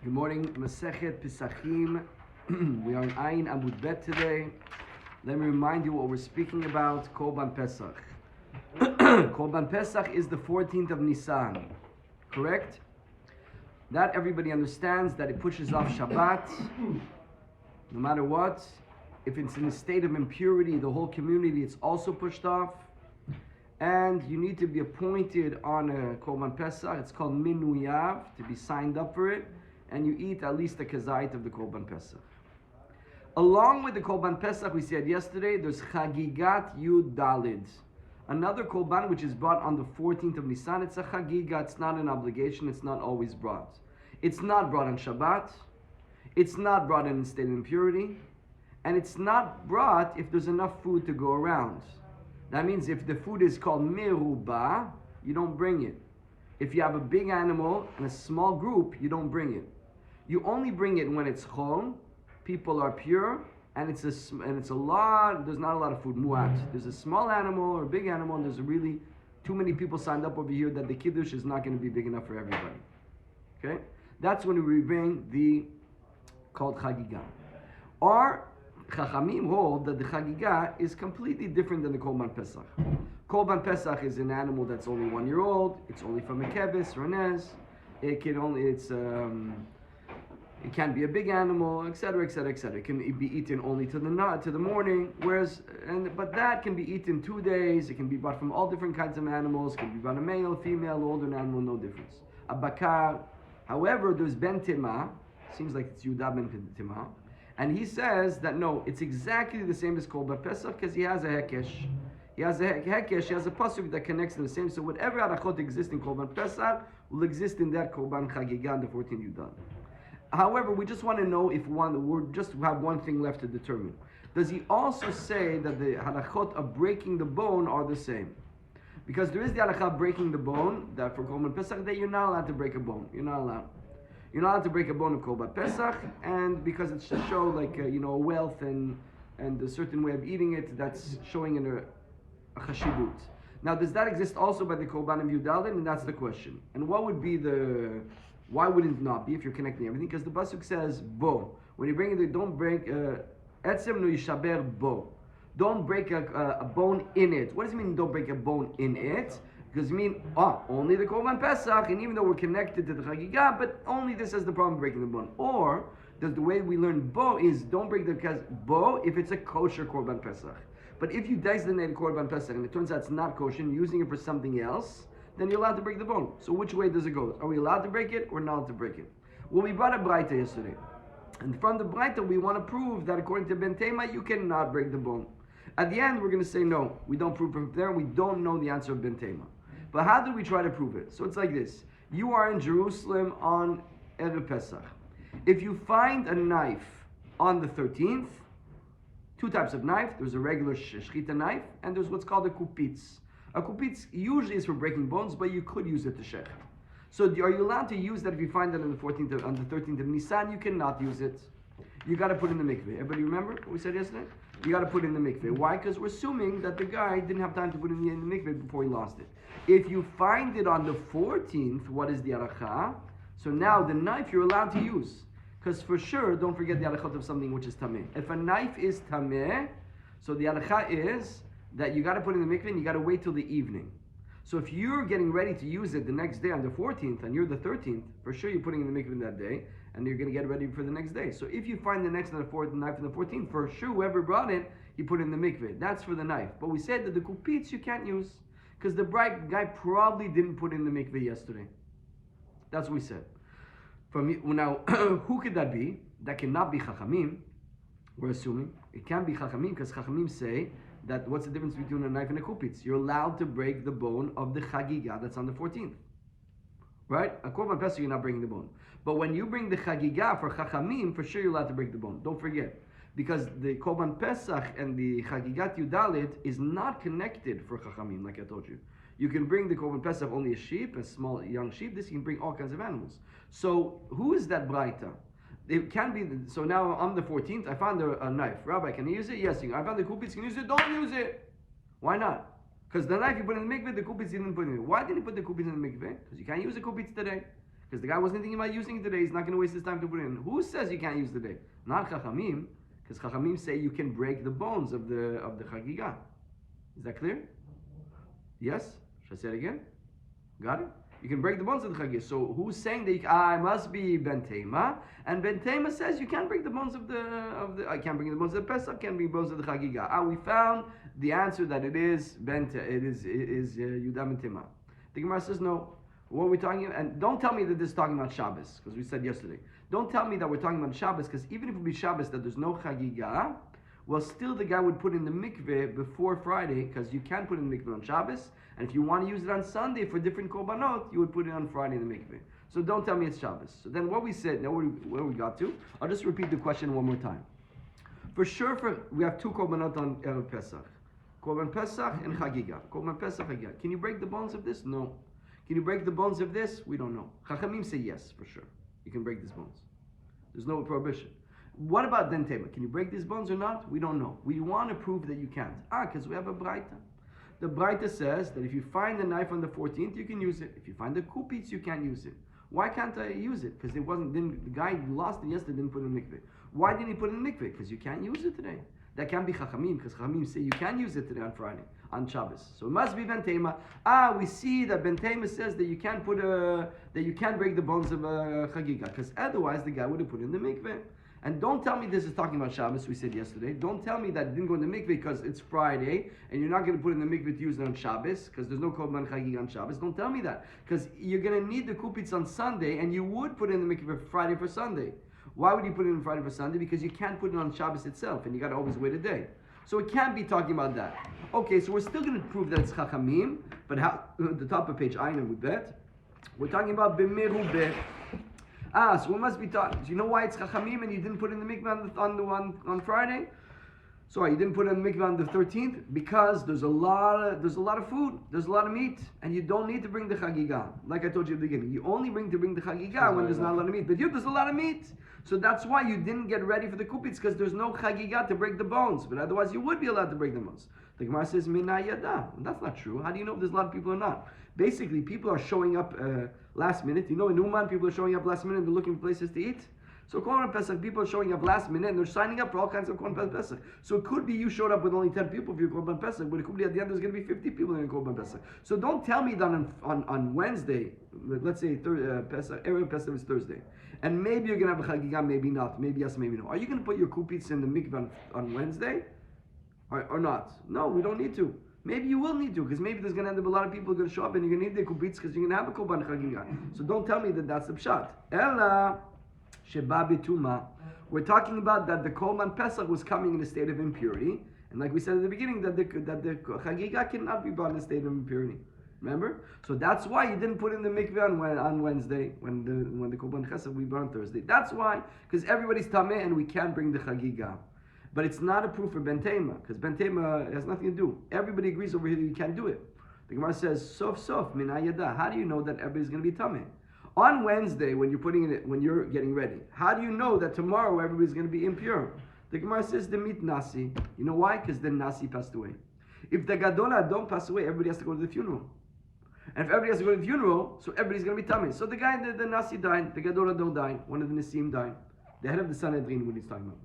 Good morning, Masechet, Pessachim. We are in Amoud Bet today. Let me remind you what we're speaking about, Korban Pesach. Korban Pesach is the 14th of Nisan, correct? That everybody understands that it pushes off Shabbat, no matter what. If it's in a state of impurity, the whole community, it's also pushed off. And you need to be appointed on a Korban Pesach. It's called Minuyav, to be signed up for it. And you eat at least a kazait of the Korban Pesach. Along with the Korban Pesach, we said yesterday, there's Chagigat Yud Dalid. Another Korban which is brought on the 14th of Nisan. It's a Chagiga, it's not an obligation, it's not always brought. It's not brought on Shabbat. It's not brought in a state of impurity. And it's not brought if there's enough food to go around. That means if the food is called Meruba, you don't bring it. If you have a big animal and a small group, you don't bring it. You only bring it when it's chol, people are pure, and it's a lot. There's not a lot of food. Muat. There's a small animal or a big animal, and there's really too many people signed up over here that the kiddush is not going to be big enough for everybody. Okay, that's when we bring the called chagiga. Or Chachamim hold that the chagiga is completely different than the Korban Pesach. Korban Pesach is an animal that's only 1 year old. It's only from a keves or an ez. It can't be a big animal, etc., etc., etc. It can be eaten only to the morning. But that can be eaten 2 days. It can be bought from all different kinds of animals. It can be bought a male, female, older animal, no difference. A bakar. However, there's ben tema. Seems like it's Yudah ben tema. And he says that no, it's exactly the same as Korban Pesach because he has a hekesh. He has a hekesh, he has a pasuk that connects them the same. So whatever arachot exists in Korban Pesach will exist in that Korban Chagiga, the 14th Yudah. However, we just want to know if we just have one thing left to determine. Does he also say that the halachot of breaking the bone are the same? Because there is the halachah of breaking the bone, that for Korban Pesach that you're not allowed to break a bone. You're not allowed. You're not allowed to break a bone of Korban Pesach, and because it's to show a wealth and a certain way of eating it, that's showing in a chashibut. Now, does that exist also by the Korban of Yudalin? And that's the question. And what would be why would it not be if you're connecting everything? Because the pasuk says bo. When you bring it, don't break etzem no yishaber bo. Don't break a bone in it. What does it mean? Don't break a bone in it? Because it means only the Korban Pesach, and even though we're connected to the Chagiga, but only this has the problem of breaking the bone. Or does the way we learn bo is don't break the bo if it's a kosher Korban Pesach. But if you designate a Korban Pesach and it turns out it's not kosher, and using it for something else, then you're allowed to break the bone. So which way does it go? Are we allowed to break it or not allowed to break it? Well, we brought a Braita yesterday. And from the Braita, we want to prove that according to Ben Tema, you cannot break the bone. At the end, we're going to say no. We don't prove from there. We don't know the answer of Ben Tema. But how do we try to prove it? So it's like this. You are in Jerusalem on Erev Pesach. If you find a knife on the 13th, two types of knife. There's a regular shechita knife, and there's what's called a kupitz. A kupitz usually is for breaking bones, but you could use it to shech. So are you allowed to use that if you find that on the 13th of Nisan? You cannot use it. You got to put in the mikveh. Everybody remember what we said yesterday? You got to put in the mikveh. Why? Because we're assuming that the guy didn't have time to put in the mikveh before he lost it. If you find it on the 14th, what is the aracha? So now the knife you're allowed to use. Because for sure, don't forget the arachot of something which is tameh. If a knife is tameh, so the aracha is that you got to put in the mikveh and you got to wait till the evening. So if you're getting ready to use it the next day on the 14th and you're the 13th, for sure you're putting in the mikveh that day and you're going to get ready for the next day. So if you find the next and the fourth knife on the 14th, for sure whoever brought it, he put in the mikveh. That's for the knife. But we said that the kupitz you can't use because the bright guy probably didn't put in the mikveh yesterday. That's what we said. Now, who could that be? That cannot be Chachamim. We're assuming it can't be Chachamim because Chachamim say that what's the difference between a knife and a kupitz? You're allowed to break the bone of the Chagiga that's on the 14th. Right? A Korban Pesach, you're not breaking the bone. But when you bring the Chagiga for Chachamim, for sure you're allowed to break the bone. Don't forget. Because the Korban Pesach and the Chagigat Yudalit is not connected for Chachamim, like I told you. You can bring the Korban Pesach only a sheep, a small young sheep. This you can bring all kinds of animals. So who is that Braita? It can be, so now on the 14th, I found a knife. Rabbi, can I use it? Yes, I found the kupitz, can you use it? Don't use it. Why not? Because the knife you put in the mikveh, the kupitz didn't put in it. Why didn't you put the kupitz in the mikveh? Because you can't use the kupitz today. because the guy wasn't thinking about using it today. He's not going to waste his time to put it in. Who says you can't use it today? Not Chachamim, because Chachamim say you can break the bones of the Chagiga. Is that clear? Yes? Should I say it again? Got it? You can break the bones of the Chagiga. So who's saying that I must be Ben Tema? And Ben Tema says you can't break the bones of the I can't bring the bones of the Pesach, can't bring the bones of the Chagiga. We found the answer that it is Yudam Ben Tema. The Gemara says no. What are we talking about? And don't tell me that this is talking about Shabbos, because we said yesterday. Don't tell me that we're talking about Shabbos, because even if it would be Shabbos that there's no Chagiga, well, still the guy would put in the mikveh before Friday, because you can't put in the mikveh on Shabbos, and if you want to use it on Sunday for different korbanot, you would put it on Friday in the mikveh. So don't tell me it's Shabbos. So then what we said, now where we got to, I'll just repeat the question one more time. For sure, we have two korbanot on Erev Pesach. Korban Pesach and Chagiga. Korban Pesach, Chagiga. Can you break the bones of this? No. Can you break the bones of this? We don't know. Chachamim say yes, for sure. You can break these bones. There's no prohibition. What about Ben Tema? Can you break these bones or not? We don't know. We want to prove that you can't. Because we have a Braita. The Braita says that if you find the knife on the 14th, you can use it. If you find the kupitz, you can't use it. Why can't I use it? Because the guy lost it yesterday, didn't put it in the mikveh. Why didn't he put it in the mikveh? Because you can't use it today. That can't be Chachamim, because Chachamim say you can use it today on Friday, on Shabbos. So it must be Ben Tema. We see that Ben Tema says that you can't break the bones of a Chagiga, because otherwise the guy would have put it in the mikveh. And don't tell me this is talking about Shabbos, we said yesterday. Don't tell me that it didn't go in the mikveh because it's Friday, and you're not going to put it in the mikveh to use it on Shabbos, because there's no Korban Chagiga on Shabbos. Don't tell me that, because you're going to need the kupitz on Sunday, and you would put it in the mikveh Friday for Sunday. Why would you put it in Friday for Sunday? Because you can't put it on Shabbos itself, and you got to always wait a day. So it can't be talking about that. Okay, so we're still going to prove that it's Chachamim, but how? At the top of page Ayin with that, we're talking about B'merubeh. So we must be talking. Do you know why it's Chachamim and you didn't put it in the mikveh on Friday? Sorry, you didn't put it in the mikveh on the 13th because there's a lot of food, there's a lot of meat, and you don't need to bring the Chagiga. Like I told you at the beginning, you only bring the Chagiga when there's not a lot of meat. But here there's a lot of meat, so that's why you didn't get ready for the kupitz, because there's no Chagiga to break the bones. But otherwise, you would be allowed to break the bones. The Gemara says Mina Yada. That's not true. How do you know if there's a lot of people or not? Basically, people are showing up last minute. You know, in Uman, people are showing up last minute and they're looking for places to eat. So Korban Pesach, people are showing up last minute and they're signing up for all kinds of Korban Pesach. So it could be you showed up with only 10 people for your Korban Pesach, but it could be at the end there's going to be 50 people in your Korban Pesach. So don't tell me that on Wednesday, let's say Pesach, Erev Pesach is Thursday, and maybe you're going to have a Chagiga, maybe not, maybe yes, maybe no. Are you going to put your kupitz in the mikveh on Wednesday or not? No, we don't need to. Maybe you will need to, because maybe there's going to end up a lot of people going to show up and you're going to need the kupitz because you're going to have a Korban Chagiga. So don't tell me that that's the pshat. Ella Sheba Bituma. We're talking about that the Korban Pesach was coming in a state of impurity, and like we said at the beginning, that the Chagiga cannot be brought in a state of impurity. Remember? So that's why you didn't put in the mikveh on Wednesday when the Korban Chesed we brought on Thursday. That's why, because everybody's tameh and we can't bring the Chagiga. But it's not a proof for Ben Tema, because Ben Tema has nothing to do. Everybody agrees over here that you can't do it. The Gemara says, Sof min hayada. How do you know that everybody's going to be tameh? On Wednesday, when you're getting ready, how do you know that tomorrow everybody's going to be impure? The Gemara says, Demit Nasi. You know why? Because then Nasi passed away. If the Gadola don't pass away, everybody has to go to the funeral. And if everybody has to go to the funeral, so everybody's going to be tameh. So the guy, the Nasi died, the Gadola don't die, one of the Nisim died. The head of the Sanhedrin, what he's talking about.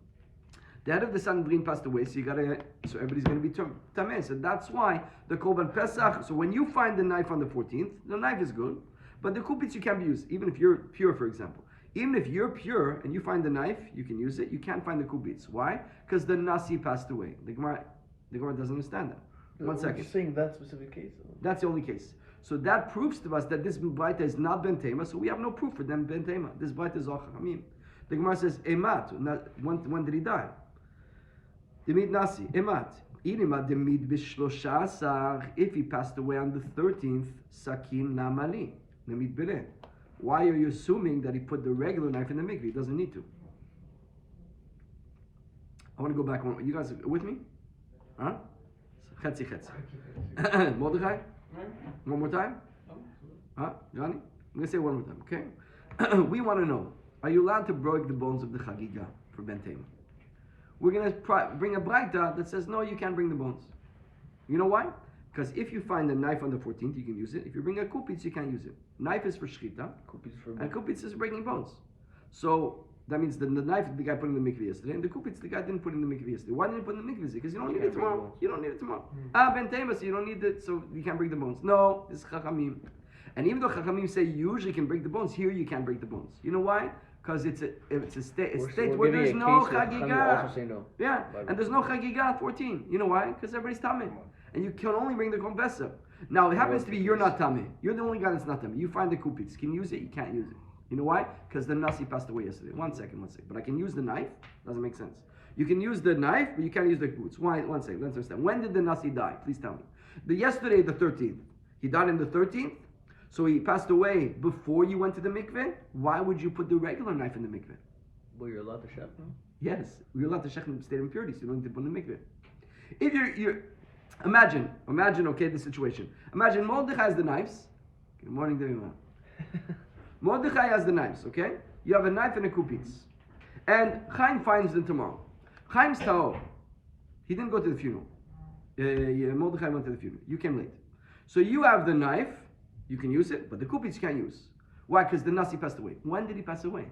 The head of the Sanhedrin passed away, so everybody's going to be tameh. So that's why the Korban Pesach. So when you find the knife on the 14th, the knife is good, but the kupitz you can't use, even if you're pure, for example. Even if you're pure and you find the knife, you can use it. You can't find the kupitz. Why? Because the Nasi passed away. The Gemara doesn't understand that. One second. You're saying that specific case? That's the only case. So that proves to us that this Braita is not Ben Tema, so we have no proof for them Ben Tema. This Braita is all Chachamim. The Gemara says, Emat. When did he die? Demid Nasi. Emat. If he passed away on the 13th, Sakin Lamali. Why are you assuming that he put the regular knife in the mikveh? He doesn't need to. I want to go back one. You guys with me? Huh? Chetzi. Mordechai? One more time? Huh? Johnny? I'm going to say one more time, okay? We want to know, are you allowed to break the bones of the Chagiga for Ben Tema? We're going to bring a Braita that says, no, you can't bring the bones. You know why? Because if you find a knife on the 14th, you can use it. If you bring a kupitz, you can't use it. Knife is for shchita, and kupitz is breaking bones. So that means the knife the guy put in the mikveh yesterday, and the kupitz the guy didn't put in the mikveh yesterday. Why didn't he put in the mikveh? Because you don't need it tomorrow. You don't need it tomorrow. Ben tema, so you don't need it, so you can't break the bones. No, this is chachamim. And even though chachamim say you usually can break the bones, here you can't break the bones. You know why? Because it's a state where there's no chagiga. No. Yeah, and there's no chagiga 14. You know why? Because everybody's tameh. And you can only bring the konfessa. Now, it happens to be you're not tameh. You're the only guy that's not tameh. You find the kupitz. Can you use it? You can't use it. You know why? Because the nasi passed away yesterday. One second. But I can use the knife. Doesn't make sense. You can use the knife, but you can't use the kupitz. Why? One second. Let's understand. When did the nasi die? Please tell me. Yesterday, the 13th. He died on the 13th. So he passed away before you went to the mikveh. Why would you put the regular knife in the mikveh? Well, you're allowed to shech, no? Yes, you're allowed to shech in the state of impurity, so you don't need to put in the mikveh. If you're imagine, okay, the situation. Imagine Mordechai has the knives. Good morning, David. Mordechai has the knives, okay? You have a knife and a kupitz. And Chaim finds them tomorrow. Chaim's ta'or. He didn't go to the funeral. Mordechai went to the funeral. You came late. So you have the knife. You can use it, but the kupitz you can't use. Why? Because the nasi passed away. When did he pass away?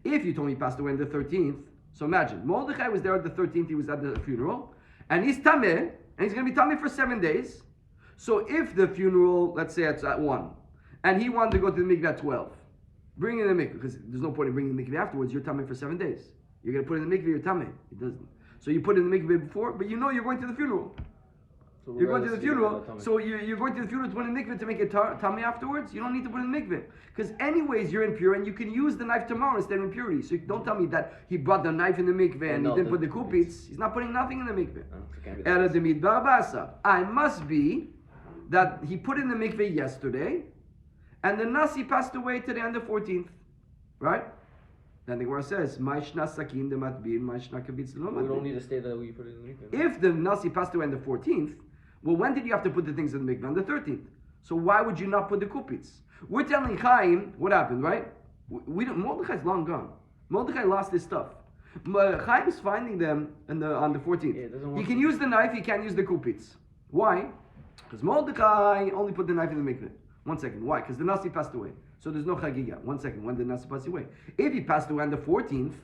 If you told me he passed away on the 13th, so imagine, Mordechai was there at the 13th, he was at the funeral, and he's tameh, and he's going to be tameh for 7 days. So if the funeral, let's say it's at 1, and he wanted to go to the mikveh at 12, bring in the mikveh, because there's no point in bringing the mikveh afterwards, you're tameh for 7 days. You're going to put it in the mikveh, you're tameh. It doesn't. So you put it in the mikveh before, but you know you're going to the funeral. So you're going to the funeral, so you're going to the funeral to put in the mikveh to make it tummy afterwards. You don't need to put in the mikveh. Because anyways, you're impure and you can use the knife tomorrow instead of impurity. So don't tell me that he brought the knife in the mikveh and he didn't put the kupitz. He's not putting nothing in the mikveh. I must be that he put in the mikveh yesterday and the nasi passed away today on the 14th. Right? Then the Gemara says, we don't need to state that we put it in the mikveh. If the nasi passed away on the 14th, well, when did you have to put the things in the mikveh? On the 13th. So why would you not put the kupitz? We're telling Chaim what happened, right? Mordechai's long gone. Mordechai lost his stuff. Chaim's finding them on the 14th. Yeah, he can use the knife, he can't use the kupitz. Why? Because Mordechai only put the knife in the mikveh. 1 second. Why? Because the nasi passed away. So there's no chagiga. 1 second. When did the nasi pass away? If he passed away on the 14th,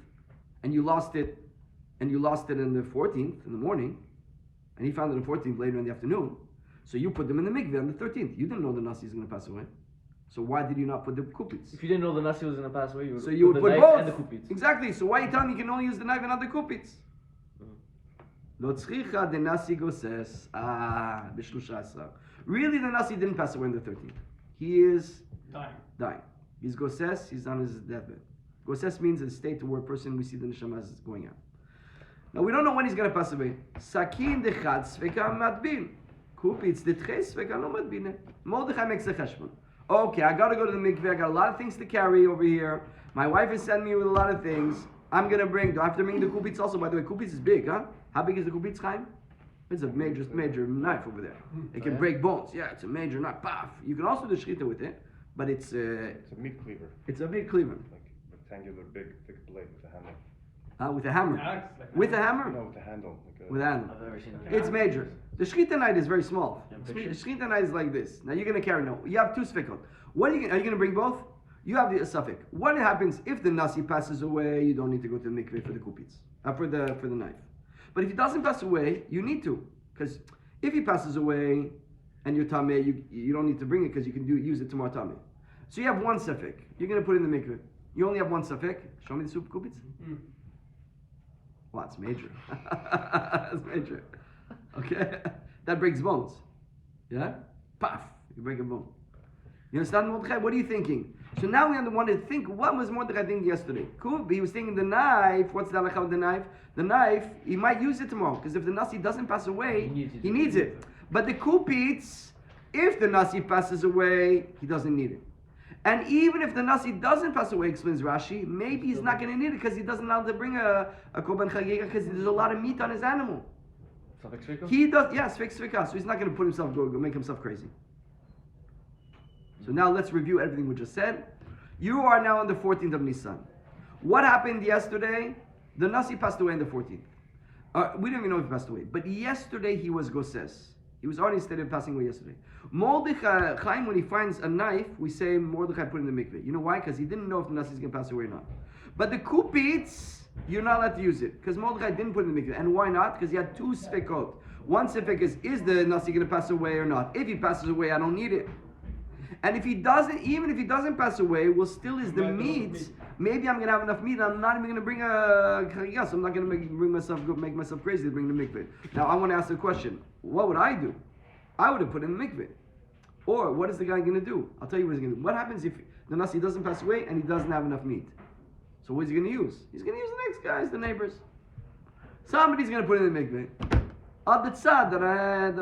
and you lost it on the 14th in the morning, and he found it on the 14th later in the afternoon, so you put them in the mikveh on the 13th. You didn't know the nasi is going to pass away. So why did you not put the kupitz? If you didn't know the nasi was going to pass away, you would put the knife both. and the kupitz. Exactly. So why are you telling me you can only use the knife and not the kupitz? Lo tzricha de nasi goses. B'shlusha asar. Really, the nasi didn't pass away on the 13th. He is dying. He's goses. He's on his deathbed. Goses means a state where a person we see the neshama is going out. Now we don't know when he's going to pass away. Sakin dechad sveka matbin. Kupitz detches sveka no matbin. Mordechai makes a cheshbon. Okay, I got to go to the mikveh. I got a lot of things to carry over here. My wife is sending me with a lot of things. I'm going to bring. Do I have to bring the kupitz also? By the way, kupitz is big, huh? How big is the kupitz, Chaim? It's a major knife over there. It can break bones. Yeah, it's a major knife. Paf. You can also do shchita with it, but it's a meat cleaver. It's a meat cleaver. Like rectangular, big, thick blade with a handle. With a hammer. With a hammer? No, with a handle. With a handle. I've never seen that. It's major. The shchita knife is very small. The shchita knife is like this. Now you're going to carry no. You have two sfikot. Are you going to bring both? You have the suffix. What happens if the nasi passes away? You don't need to go to the mikveh for the kupitz, for the knife. But if he doesn't pass away, you need to, because if he passes away and you're tameh, you don't need to bring it because you can use it tomorrow tameh. So you have one suffix. You're going to put it in the mikveh. You only have one suffix. Show me the soup kupitz. Wow, it's major. It's major. Okay, that breaks bones. Yeah, paf, you break a bone. You understand, Mordechai? What are you thinking? So now we want to think, what was Mordechai thinking yesterday? Cool, but he was thinking the knife. What's the halakha with the knife? The knife, he might use it tomorrow, because if the nasi doesn't pass away, he needs it. But the kupitz, if the nasi passes away, he doesn't need it. And even if the nasi doesn't pass away, explains Rashi, maybe he's not going to need it, because he doesn't allow to bring a korban chagiga, because there's a lot of meat on his animal. He does, yes, sveka, so he's not going to put himself, go make himself crazy. So now let's review everything we just said. You are now on the 14th of Nisan. What happened yesterday? The nasi passed away on the 14th. We don't even know if he passed away. But yesterday he was goses. He was already in state of passing away yesterday. Mordechai Chaim, when he finds a knife, we say Mordechai put it in the mikveh. You know why? Because he didn't know if the Nasi is going to pass away or not. But the kupitz, you're not allowed to use it. Because Mordechai didn't put it in the mikveh. And why not? Because he had two sfekot. One sfek is the Nasi going to pass away or not? If he passes away, I don't need it. And if he doesn't, even if he doesn't pass away, well, still is the meat. Maybe I'm going to have enough meat. I'm not even going to bring a chagiga, so I'm not going to make myself crazy to bring the mikveh. Now, I want to ask the question: what would I do? I would have put in the mikveh. Or what is the guy going to do? I'll tell you what he's going to do. What happens if the nasi doesn't pass away and he doesn't have enough meat? So what is he going to use? He's going to use the next guys, the neighbors. Somebody's going to put it in the mikveh. At the tzad that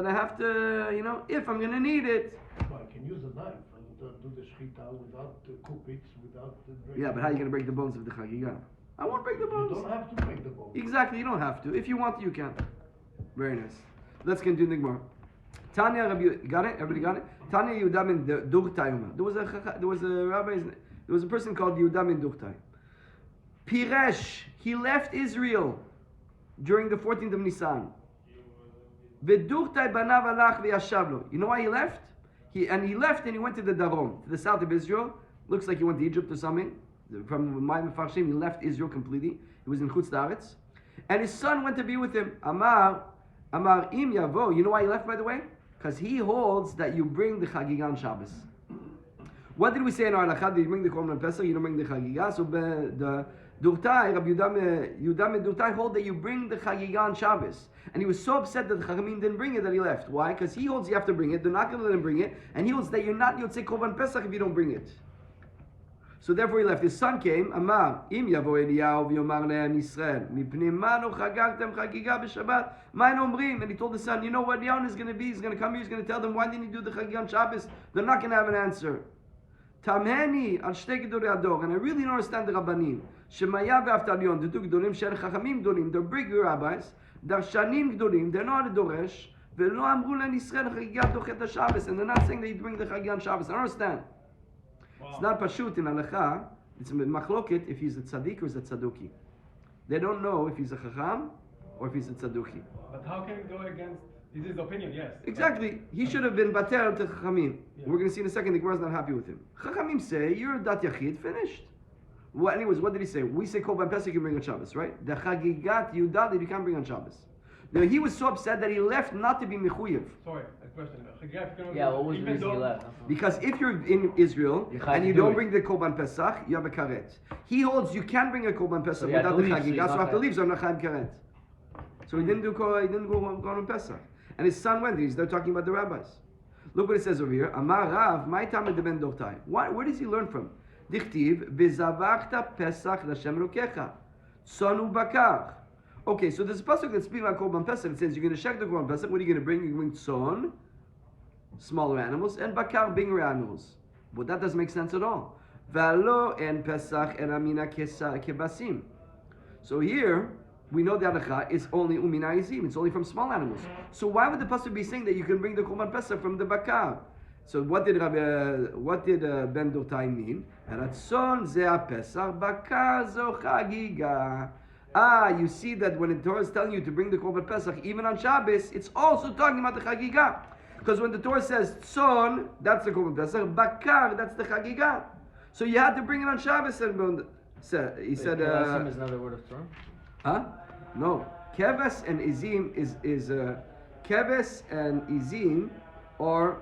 I have to, if I'm going to need it. Well, I can use a knife and do the shchita without the kupitz, without the... Yeah, but how are you going to break the bones of the chagiga? I won't break the bones. You don't have to break the bones. Exactly, you don't have to. If you want to, you can. Very nice. Let's continue the Gemara. Tanya Rabbi, got it? Everybody got it? Tanya Yehuda ben Durtai. There was a person called Yehuda ben Durtai. Piresh, he left Israel during the 14th of Nisan. V'Durtai banav alach v'yashav lo. You know why he left? He left and he went to the Darom, to the south of Israel. Looks like he went to Egypt or something. From my Mefarshim, he left Israel completely. He was in Chutz La'aretz. And his son went to be with him. Amar im yavo. You know why he left, by the way? Because he holds that you bring the Chagiga on Shabbos. What did we say in our halakha? Did you bring the Korban Pesach? You don't bring the Chagiga. So the Durtai, Rabbi Yehuda Durtai hold that you bring the Chagiga on Shabbos. And he was so upset that the Chachamim didn't bring it that he left. Why? Because he holds you have to bring it. They're not going to let him bring it. And he holds that you're not Yotzei Korban Pesach if you don't bring it. So therefore he left. His son came. Amar im yavo Eliyahu v'yomar le'am Yisrael mipnei manu chagagtem chagiga b'Shabbat ma'in omrim. And he told the son, you know what Eliyahu is going to be? He's going to come here. He's going to tell them, why didn't you do the chagiga on Shabbos? They're not going to have an answer. Tamheni al shtei gedolei ador. And I really don't understand the rabbanim. Shemaya ve'aftalion. The two gedolim shel chachamim gedolim. They're big rabbis. Darshanim gedolim. They're not a doresh. Ve'lo amru le'am Yisrael chagiga dochet haShabbos. And they're not saying that you bring the chagiga on Shabbos. I don't understand. It's not pashut in halakha. It's machloket if he's a tzaddik or is a tzaduki. They don't know if he's a chacham or if he's a tzaduki. But how can it go against? This is his opinion, yes. Exactly. He should have been bater to chachamim. Yeah. We're going to see in a second. The Gemara is not happy with him. Chachamim say you're a dat yachid. Finished. Well, anyways, what did he say? We say Korban Pesach you can bring on Shabbos, right? The chagigat Yudah that you can't bring on Shabbos. Now he was so upset that he left not to be mechuyev. Sorry, a question. Yeah, what was the reason he left? Because if you're in Israel and you don't bring the Korban Pesach, you have a karet. He holds you can bring a Korban Pesach without the Chagiga, so you have to leave, so I'm not chayim karet. So he didn't go Korban Pesach. And his son went. He's there talking about the rabbis. Look what it says over here. Amar Rav, my tamed ben Dortai. Where does he learn from? Dichtiv v'zavachta Pesach l'Shem Elokecha tzon u'bakar. Okay, so there's a pasuk that's speaking about Korban Pesach. It says you're going to shech the Korban Pesach. What are you going to bring? You're going to bring tzon, smaller animals, and bakar, bigger animals. But that doesn't make sense at all. V'alo en Pesach en amina kebasim. So here we know the halakha is only umina izim. It's only from small animals. So why would the pasuk be saying that you can bring the Korban Pesach from the bakar? So what did Ben Dortai mean? Ratzon ze Pesach, bakar zo chagiga. You see that when the Torah is telling you to bring the Korban Pesach, even on Shabbos, it's also talking about the Chagiga. Because when the Torah says Tzon, that's the Korban Pesach, Bakar, that's the Chagiga. So you had to bring it on Shabbos. And he said, Kevasim is another word of Torah? Huh? No. Keves and Izim is Keves and Izim are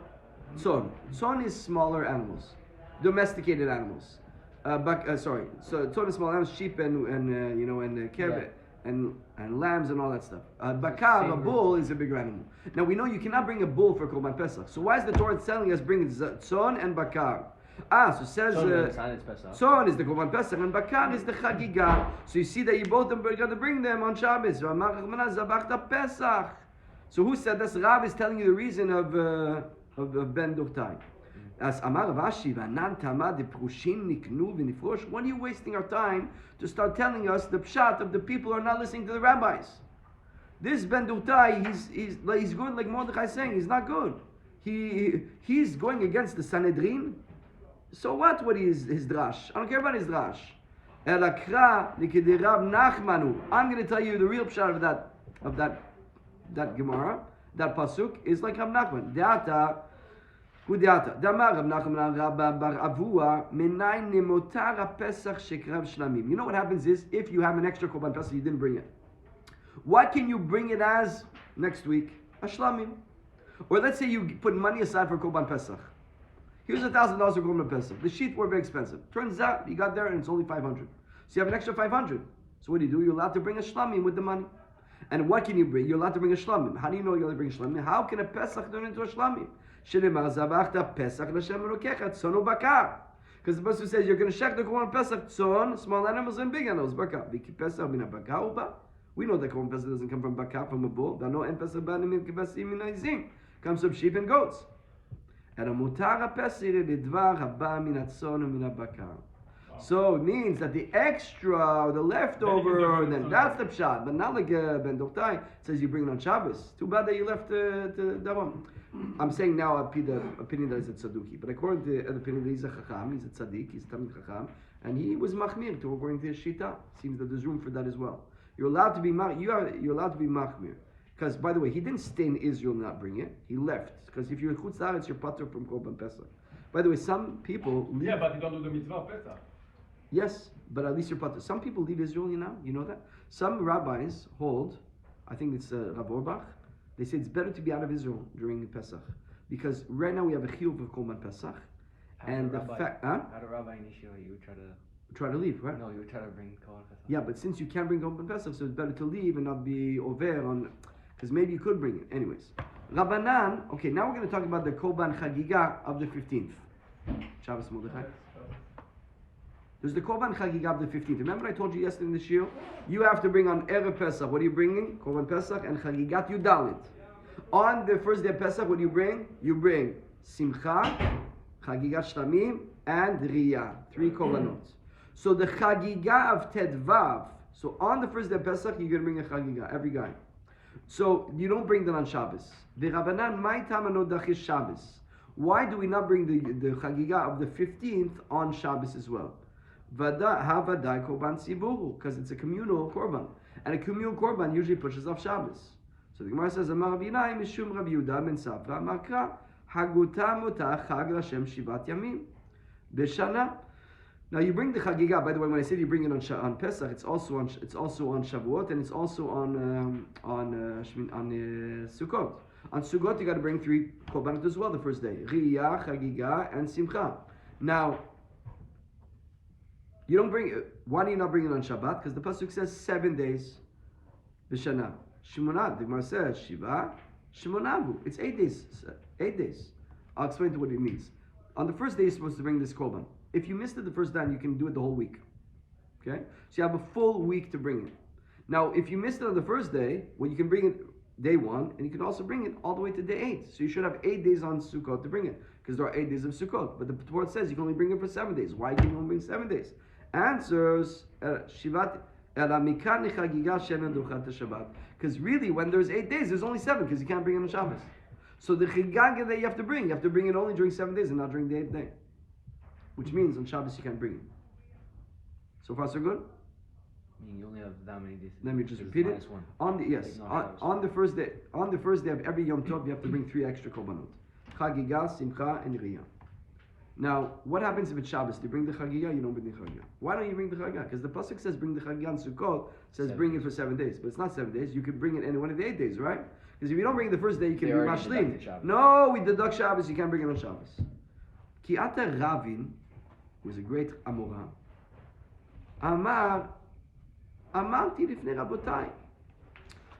Tzon. Tzon is smaller animals, domesticated animals. So tzon is small animals, sheep and kevet and lambs and all that stuff. Bakar, a bull, is a bigger animal. Now we know you cannot bring a bull for Korban Pesach. So why is the Torah telling us bring tzon and bakar? So says tzon is the Korban Pesach and bakar is the chagiga. So you see that you both are going to bring them on Shabbos. So who said this? Rav is telling you the reason of Ben Dortai. As Amar Vashi v'anan tamad prushim niknu v'nifrosh. When are you wasting our time to start telling us the pshat of the people who are not listening to the rabbis? This Ben Dortai, he's good like Mordechai is saying. He's not good. He's going against the Sanhedrin. So what is his drash? I don't care about his drash. Elakra likidirav nachmanu. I'm going to tell you the real pshat of that Gemara. That pasuk is like Rav Nachman. Deata, hu deata. Damar Rav Nachman Rabba bar Avua menayin nemotar Pesach shekrav shlamim. You know what happens is if you have an extra korban pesach, you didn't bring it. What can you bring it as next week? A shlamim. Or let's say you put money aside for korban pesach. Here's $1,000 for korban pesach. The sheep were very expensive. Turns out you got there and it's only 500. So you have an extra 500. So what do? You're allowed to bring a shlamim with the money. And what can you bring? You're allowed to bring a shlamim. How do you know you're allowed to bring a shlamim? How can a pesach turn into a shlamim? Shenemar zabachta pesach l'Hashem elokecha tzon ubakar. Because the person says you're going to shech the korban pesach tzon, small animals and big animals, bakar. V'ki pesach min bakar uba. We know that korban pesach doesn't come from bakar, from a bull. Dano en pesach b'anim min kibasi min ha'izim. Comes from sheep and goats. And a mutar pesach lidvar haba min hatzon u'min habakar. So it means that the extra, the leftover, then that's the pshat. But not like Ben Doktai says you bring it on Shabbos. Too bad that you left to Davam. I'm saying now the opinion that is a tzadduki. But according to the opinion that he's a chacham, he's a tzaddik, he's a tamid chacham, and he was machmir to according to his shita. Seems that there's room for that as well. You're allowed to be you're allowed to be machmir. Because by the way, he didn't stay in Israel and not bring it. He left. Because if you're chutz la'aretz, you're patur from korban pesach. By the way, some people leave. Yeah, but you don't do the mitzvah of Pesach. Yes, but at least you're patur. Some people leave Israel, you know that? Some rabbis hold, I think it's Rav Orbach, they say it's better to be out of Israel during Pesach. Because right now we have a chiyuv of korban Pesach. And the fact, How do Rabbi initially you would try to leave, right? No, you would try to bring korban pesach. Yeah, but since you can't bring korban Pesach, so it's better to leave and not be over on, because maybe you could bring it. Anyways, Rabbanan. Okay, now we're going to talk about the korban chagiga of the 15th. Shabbos Mordechai. There's the korban chagiga of the 15th. Remember I told you yesterday in the shiur, you have to bring on erev Pesach. What are you bringing? Korban Pesach and chagigat yudalit. On the first day of Pesach, what do you bring? You bring simcha, chagigat shlamim, and riyah. 3 korbanot. So the chagiga of Tedvav. So on the first day of Pesach, you're going to bring a chagiga, every guy. So you don't bring that on Shabbos. The Rabbanan ma'itama no dachish Shabbos. Why do we not bring the chagiga of the 15th on Shabbos as well? Havadai korban tziburu, because it's a communal korban, and a communal korban usually pushes off Shabbos. So the Gemara says, "Amar Rabbi Yinai mishum Rabbi Yehuda ben Safra makra haguta mota chag Lashem shivat yamim b'shana." Now you bring the chagiga. By the way, when I say you bring it on Pesach, it's also on Shavuot and it's also on Sukkot. On Sukkot you got to bring 3 korbanot as well the first day: Riyah, Chagiga, and Simcha. Now you don't bring it. Why do you not bring it on Shabbat? Because the pasuk says 7 days. B'shana. Shimona. The Gemara says Shiva. Shimonavu. It's 8 days. 8 days. I'll explain to what it means. On the first day you're supposed to bring this korban. If you missed it the first time, you can do it the whole week. Okay? So you have a full week to bring it. Now, if you missed it on the first day, well, you can bring it day 1, and you can also bring it all the way to day 8. So you should have 8 days on Sukkot to bring it, because there are 8 days of Sukkot. But the Torah says you can only bring it for 7 days. Why can you only bring 7 days? Answers, Shivat, because really, when there's 8 days, there's only 7, because you can't bring it on Shabbos. So the chigaga that you have to bring it only during 7 days and not during the 8th day. Which means on Shabbos you can't bring it. So far so good? I mean, you only have that many days. Let me just repeat it. On the first day of every Yom Tov, you have to bring 3 extra korbanot: Chagiga, Simcha, and Riyah. Now, what happens if it's Shabbos? Do you bring the Chagiga? You don't bring the Chagiga. Why don't you bring the Chagiga? Because the pasuk says bring the Chagiga on Sukkot. Says bring it for 7 days, but it's not 7 days. You could bring it any one of the 8 days, right? Because if you don't bring it the first day, you can be mashlim. No, we deduct Shabbos. You can't bring it on Shabbos. Ki ata Ravin, who is a great Amora, Amarti lifnei Rabotai.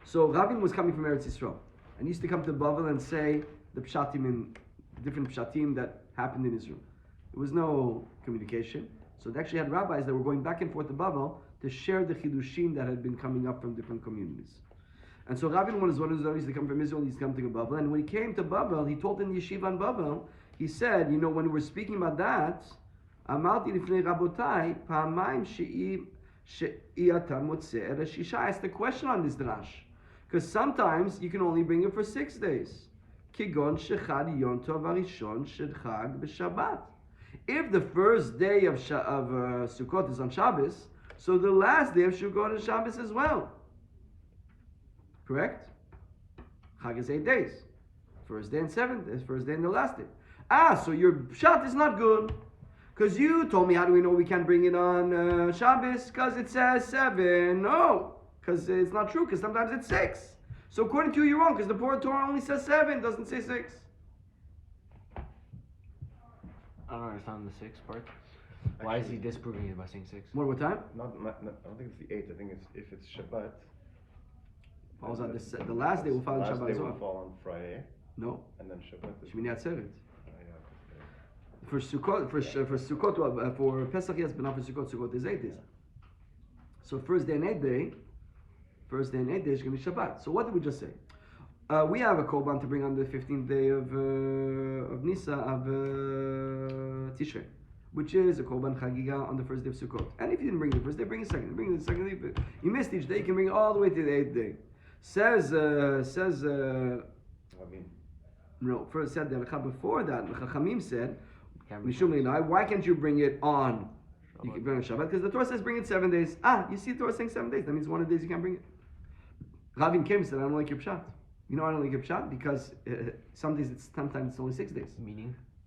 So Ravin was coming from Eretz Yisrael and used to come to Bavel and say the pshatim in different pshatim that happened in Israel. There was no communication, so they actually had rabbis that were going back and forth to Bavel to share the chidushim that had been coming up from different communities. And so Ravin was one of those used to come from Israel. He used to come to Bavel, and when he came to Bavel, he told in the yeshiva in Bavel, he said, you know, when we're speaking about that, Amarti lifnei Rabotai, Pa'amayim she'iyata motzeh ela shisha. I asked the question on this drash, because sometimes you can only bring it for 6 days. Kigon shechad Yom Tov harishon shel Chag b'Shabbat. If the first day of Sukkot is on Shabbos, so the last day of Sukkot is Shabbos as well. Correct? Chag is 8 days. First day and 7th is first day and the last day. So your pshat is not good. Because you told me, how do we know we can't bring it on Shabbos? Because it says 7. No, because it's not true, because sometimes it's 6. So according to you, you're wrong, because the Torah only says 7, doesn't say 6. I don't understand the 6 part. Why is he disproving it by saying 6? One more time. I don't think it's the 8th. I think it's if it's Shabbat. Falls on the last day will fall on Last Shabbat day as will well. fall on Friday, No, and then Shabbat is. Shmini Atzeret. Yeah. For Sukkot, for Pesach, yes, but not for Sukkot. Sukkot is 8 days. So first day and 8th day is going to be Shabbat. So what did we just say? We have a korban to bring on the 15th day of Tishrei, which is a korban chagiga on the first day of Sukkot. And if you didn't bring it the first day, bring it second. Bring it the second day. You missed each day, you can bring it all the way to the 8th day. Says. No, first said that before that. The Chachamim said, why can't you bring it on? You can bring it on Shabbat because the Torah says bring it 7 days. You see the Torah saying 7 days. That means one of the days you can't bring it. Ravin came and said, I don't like your pshat. You know I don't like your pshat because sometimes it's only 6 days.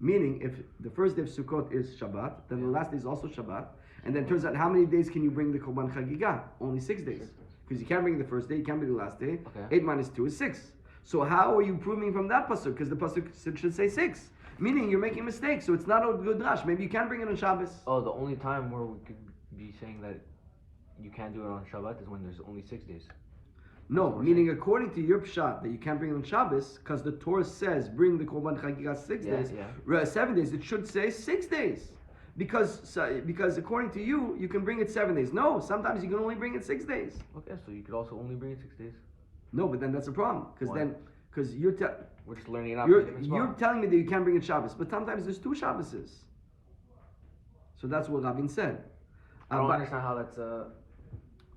Meaning, if the first day of Sukkot is Shabbat, then the last day is also Shabbat, and then it turns out how many days can you bring the Korban Chagiga? Only 6 days. Because you can't bring the first day, you can't bring the last day. Okay. 8 minus 2 is 6. So how are you proving from that pasuk? Because the pasuk should say 6. Meaning you're making a mistake, so it's not a good drash. Maybe you can bring it on Shabbos. Oh, the only time where we could be saying that you can't do it on Shabbat is when there's only 6 days. No, meaning according to your pshat that you can't bring it on Shabbos, because the Torah says bring the Korban Chagiga 6 days, 7 days, it should say 6 days. Because according to you, you can bring it 7 days. No, sometimes you can only bring it 6 days. Okay, so you could also only bring it 6 days. No, but then that's a problem. Because we're just learning it out. You're telling me that you can't bring it Shabbos, but sometimes there's 2 Shabboses. So that's what Rabin said. I don't understand how that's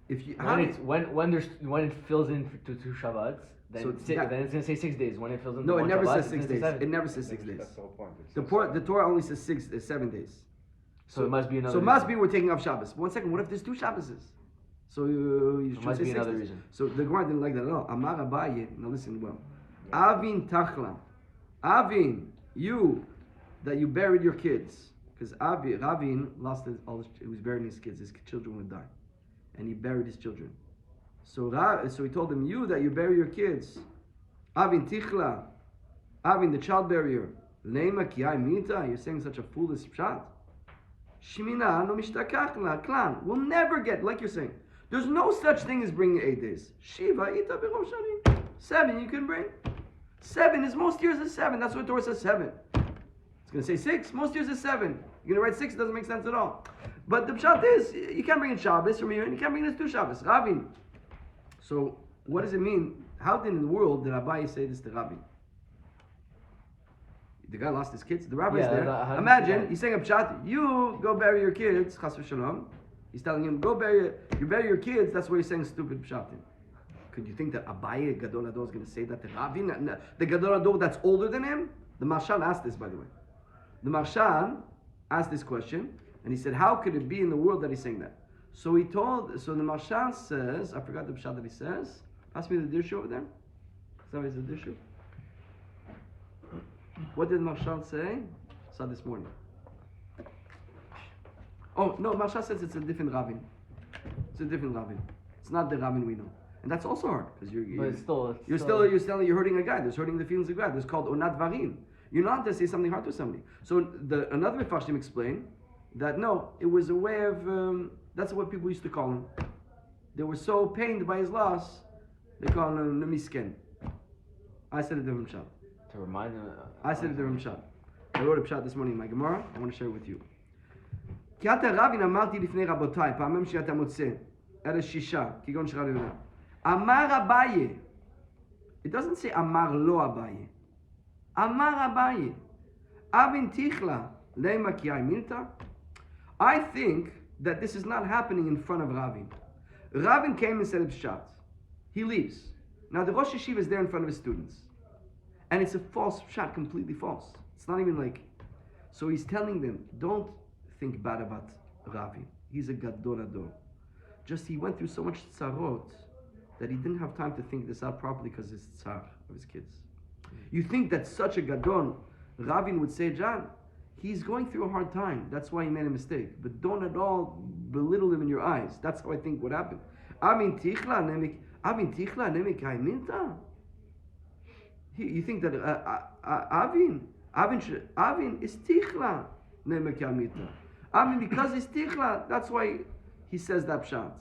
if you when it fills in to 2 Shabbats, then then it's gonna say 6 days. When it fills in, no, to it one never Shabbat, says 6 days. It never says 6 days. That's the whole point. The Torah only says 7 days. So it must be another. So it must be we're taking off Shabbos. 1 second. What if there's 2 Shabboses? So you should must say be 6 another days. reason. So the Gemara didn't like that at all. Amar Abaye. Now listen well. Avin Tachla. Avin, you that you buried your kids, because Ravin lost he was burying his kids. His children would die, and he buried his children. So he told him, you that you bury your kids, Avin Tichla, Avin the child barrier, Lema Kiai Mita, you're saying such a foolish pshat. Shmina no mishtakach la klan. We'll never get, like you're saying, there's no such thing as bringing 8 days. Shiva ita b'chol shani. 7 you can bring. 7 is most years is 7. That's what Torah says 7. It's going to say 6. Most years is 7. You're going to write 6. It doesn't make sense at all. But the pshat is, you can't bring in Shabbos from here, and you can't bring in 2 Shabbos. Ravin. So, what does it mean? How in the world did Abaye say this to Ravin? The guy lost his kids. The rabbi is there. Imagine, he's saying a pshat, you go bury your kids, chas v'shalom. He's telling him, you bury your kids, that's why you're saying stupid pshatim. Could you think that Abaye Gadol Ador is going to say that to Ravin? The Gadol Ador that's older than him? The Marshan asked this, by the way. The Marshan asked this question, and he said, how could it be in the world that he's saying that? So the Marshan says, I forgot the pshat that he says. Pass me the Dirshu over there. Somebody's the Dirshu. What did Marshan say? Saw this morning. Oh, no, Marshan says it's a different Ravin. It's a different Ravin. It's not the Ravin we know. And that's also hard because you're hurting a guy. There's hurting the feelings of a guy. There's called onat varin. You're not to say something hard to somebody. So another Mepharshim explained that no, it was a way of that's what people used to call him. They were so pained by his loss, they call him Nemisken. I said it to Ramshad. To remind him. I said it to Ramshad. I wrote a pshat this morning in my Gemara. I want to share it with you. כי אתה רבין אמרתי לפני רבותיי, פעמים שאתה מוצא, אלה 6, כגון שרע ליונה. אמר אביי. It doesn't say אמר לא אביי. אמר אביי. אבין תיכלה, למה כי מילתא? I think that this is not happening in front of Ravin. Ravin came and said pshat. He leaves. Now the Rosh Yeshiva is there in front of his students. And it's a false pshat, completely false. It's not even like... So he's telling them, don't think bad about Ravin. He's a gadol ador. Just he went through so much tzarot that he didn't have time to think this out properly because it's tzar of his kids. You think that such a gadol Ravin would say, John, he's going through a hard time. That's why he made a mistake. But don't at all belittle him in your eyes. That's how I think what happened. You think that Avin is tichla nemek yamita. Because he's tichla, that's why he says that pshat.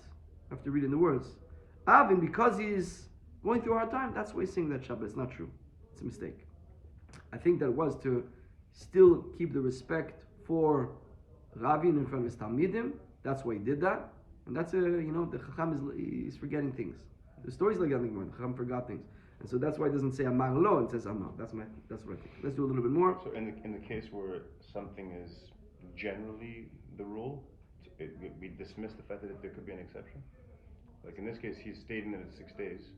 After reading the words, Avin, because he's going through a hard time, that's why he's saying that Shabbat. It's not true. It's a mistake. I think that it was to still keep the respect for Ravin in front of his Talmidim. That's why he did that. And that's the Chacham is forgetting things. The story's like nothing more. The Chacham forgot things. And so that's why it doesn't say Amar Lo, it says Amar. That's what I think. Let's do a little bit more. So in the case where something is generally the rule, we dismiss the fact that there could be an exception? Like in this case, he's stating that it's 6 days.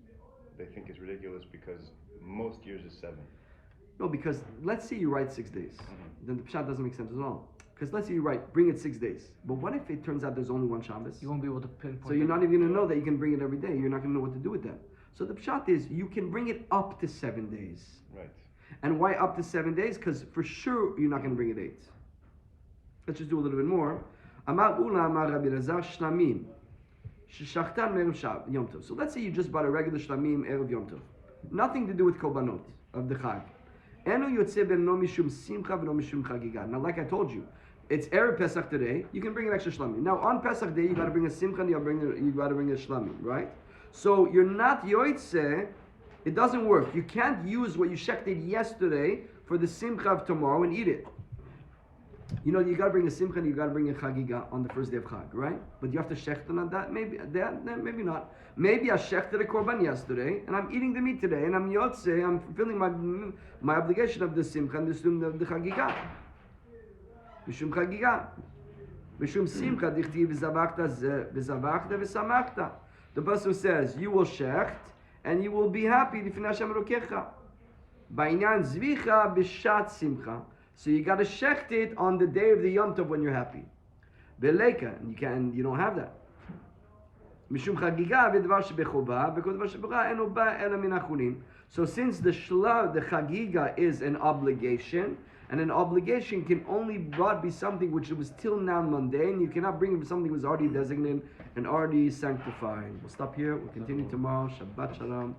They think it's ridiculous because most years is 7. No, because let's say you write 6 days. Then the pshat doesn't make sense at all. Because let's say you write, bring it 6 days. But what if it turns out there's only one Shabbos? You won't be able to pinpoint. So you're not even going to know that you can bring it every day. You're not going to know what to do with that. So the pshat is, you can bring it up to 7 days. Right. And why up to 7 days? Because for sure you're not going to bring it 8. Let's just do a little bit more. Amar Ula Amar Rabbi Elazar Shlamim. Sheshachtan Me'erev Shav Yom Tov. So let's say you just bought a regular Shlamim Erev Yom Tov. Nothing to do with Korbanot of the Chag. Enu Yotzeh Ben No Mishum Simcha V'No Mishum Chagiga. Now like I told you, it's Erev Pesach today, you can bring an extra Shlamim. Now on Pesach day, you got to bring a Simcha and you got to bring a Shlamim, right? So you're not Yotzeh, it doesn't work. You can't use what you shechted yesterday for the Simcha of tomorrow and eat it. You know, you got to bring a Simcha and you got to bring a Chagiga on the first day of Chag, right? But you have to shechten on that? Maybe not. Maybe I shechted a Korban yesterday and I'm eating the meat today and I'm Yotzeh, I'm fulfilling my obligation of the Simcha and the Chagiga. Mishum Chagiga. Mishum Simcha dichti v'zavachta v'samachta. The person says, you will shecht and you will be happy lifnei Hashem Elokecha. Ba'inyan zvicha b'shat simcha. So you got to shecht it on the day of the Yom Tov when you're happy. Beleka, you don't have that. Mishum chagiga v'dvar shebechova, because dvar shebechova eno ba ela min achulin. So since the chagiga is an obligation, and an obligation can only be something which was till now mundane, you cannot bring something which was already designated and already sanctified. We'll stop here. We'll continue tomorrow. Shabbat shalom.